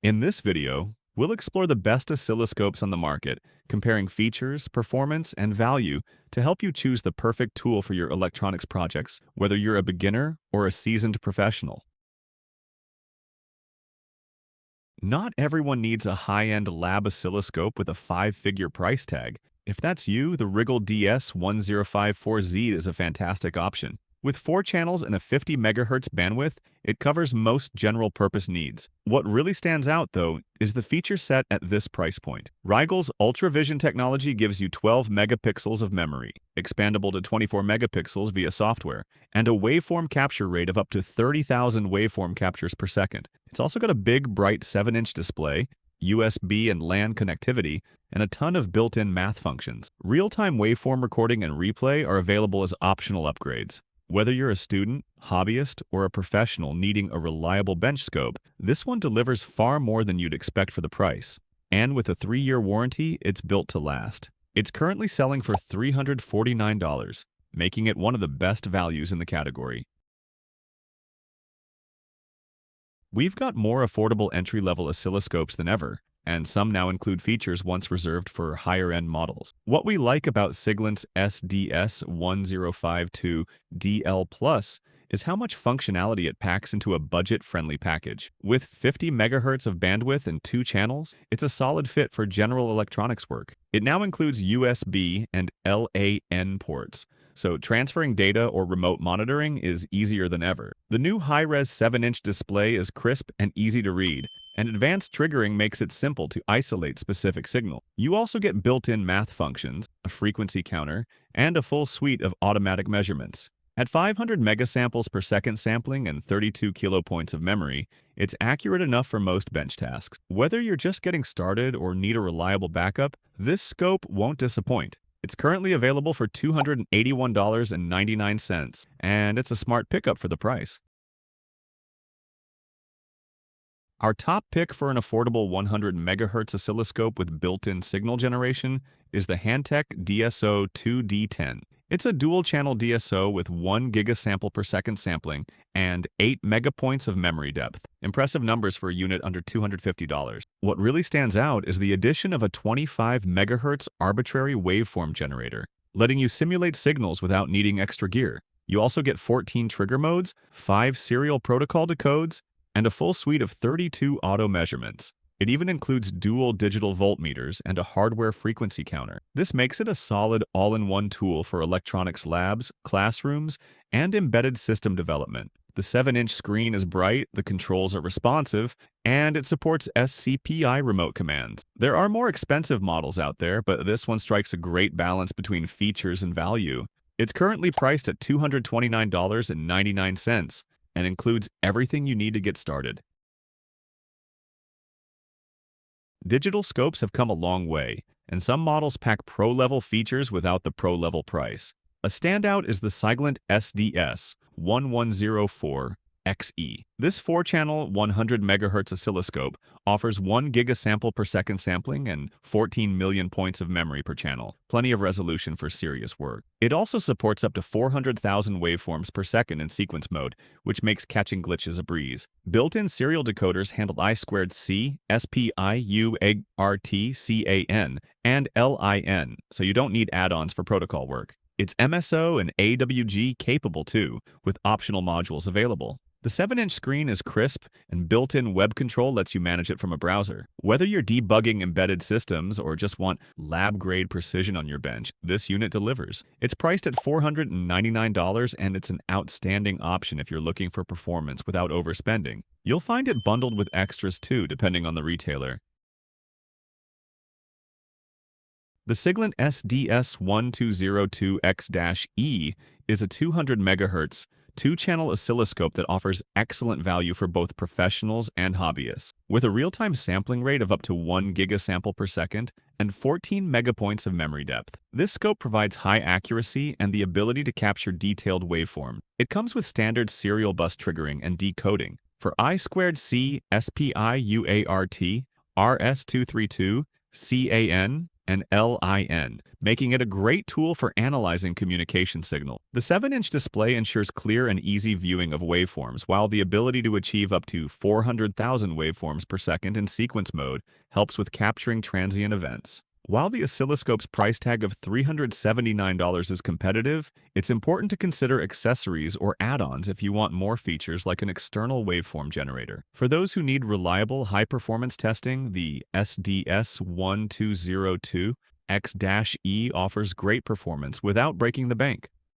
In this video, we'll explore the best oscilloscopes on the market, comparing features, performance, and value to help you choose the perfect tool for your electronics projects, whether you're a beginner or a seasoned professional. Not everyone needs a high-end lab oscilloscope with a five-figure price tag. If that's you, the Rigol DS1054Z is a fantastic option. With 4 channels and a 50 MHz bandwidth, it covers most general-purpose needs. What really stands out, though, is the feature set at this price point. Rigol's UltraVision technology gives you 12 megapixels of memory, expandable to 24 megapixels via software, and a waveform capture rate of up to 30,000 waveform captures per second. It's also got a big, bright 7-inch display, USB and LAN connectivity, and a ton of built-in math functions. Real-time waveform recording and replay are available as optional upgrades. Whether you're a student, hobbyist, or a professional needing a reliable bench scope, this one delivers far more than you'd expect for the price. And with a 3-year warranty, it's built to last. It's currently selling for $349, making it one of the best values in the category. We've got more affordable entry-level oscilloscopes than ever, and some now include features once reserved for higher-end models. What we like about Siglent SDS1052DL Plus is how much functionality it packs into a budget-friendly package. With 50 MHz of bandwidth and 2 channels, it's a solid fit for general electronics work. It now includes USB and LAN ports, so transferring data or remote monitoring is easier than ever. The new high-res 7-inch display is crisp and easy to read, and advanced triggering makes it simple to isolate specific signal. You also get built-in math functions, a frequency counter, and a full suite of automatic measurements. At 500 megasamples per second sampling and 32 kilopoints of memory, it's accurate enough for most bench tasks. Whether you're just getting started or need a reliable backup, this scope won't disappoint. It's currently available for $281.99, and it's a smart pickup for the price. Our top pick for an affordable 100 MHz oscilloscope with built-in signal generation is the Hantek DSO2D10. It's a dual-channel DSO with 1 gigasample per second sampling and 8 megapoints of memory depth. Impressive numbers for a unit under $250. What really stands out is the addition of a 25 megahertz arbitrary waveform generator, letting you simulate signals without needing extra gear. You also get 14 trigger modes, 5 serial protocol decodes, and a full suite of 32 auto measurements. It even includes dual digital voltmeters and a hardware frequency counter. This makes it a solid all-in-one tool for electronics labs, classrooms, and embedded system development. The 7-inch screen is bright, the controls are responsive, and it supports SCPI remote commands. There are more expensive models out there, but this one strikes a great balance between features and value. It's currently priced at $229.99 and includes everything you need to get started. Digital scopes have come a long way, and some models pack pro-level features without the pro-level price. A standout is the Siglent SDS1104X-E. This 4-channel 100 MHz oscilloscope offers 1 gigasample per second sampling and 14 million points of memory per channel, plenty of resolution for serious work. It also supports up to 400,000 waveforms per second in sequence mode, which makes catching glitches a breeze. Built-in serial decoders handle I2C, SPIUART, CAN, and LIN, so you don't need add-ons for protocol work. It's MSO and AWG capable too, with optional modules available. The 7-inch screen is crisp, and built-in web control lets you manage it from a browser. Whether you're debugging embedded systems or just want lab-grade precision on your bench, this unit delivers. It's priced at $499, and it's an outstanding option if you're looking for performance without overspending. You'll find it bundled with extras too, depending on the retailer. The Siglent SDS1202X-E is a 200 MHz, 2-channel oscilloscope that offers excellent value for both professionals and hobbyists. With a real-time sampling rate of up to 1 gigasample per second and 14 megapoints of memory depth, this scope provides high accuracy and the ability to capture detailed waveform. It comes with standard serial bus triggering and decoding for I2C, SPIUART, RS232, CAN, and LIN, making it a great tool for analyzing communication signal. The 7-inch display ensures clear and easy viewing of waveforms, while the ability to achieve up to 400,000 waveforms per second in sequence mode helps with capturing transient events. While the oscilloscope's price tag of $379 is competitive, it's important to consider accessories or add-ons if you want more features like an external waveform generator. For those who need reliable, high-performance testing, the SDS1202X-E offers great performance without breaking the bank.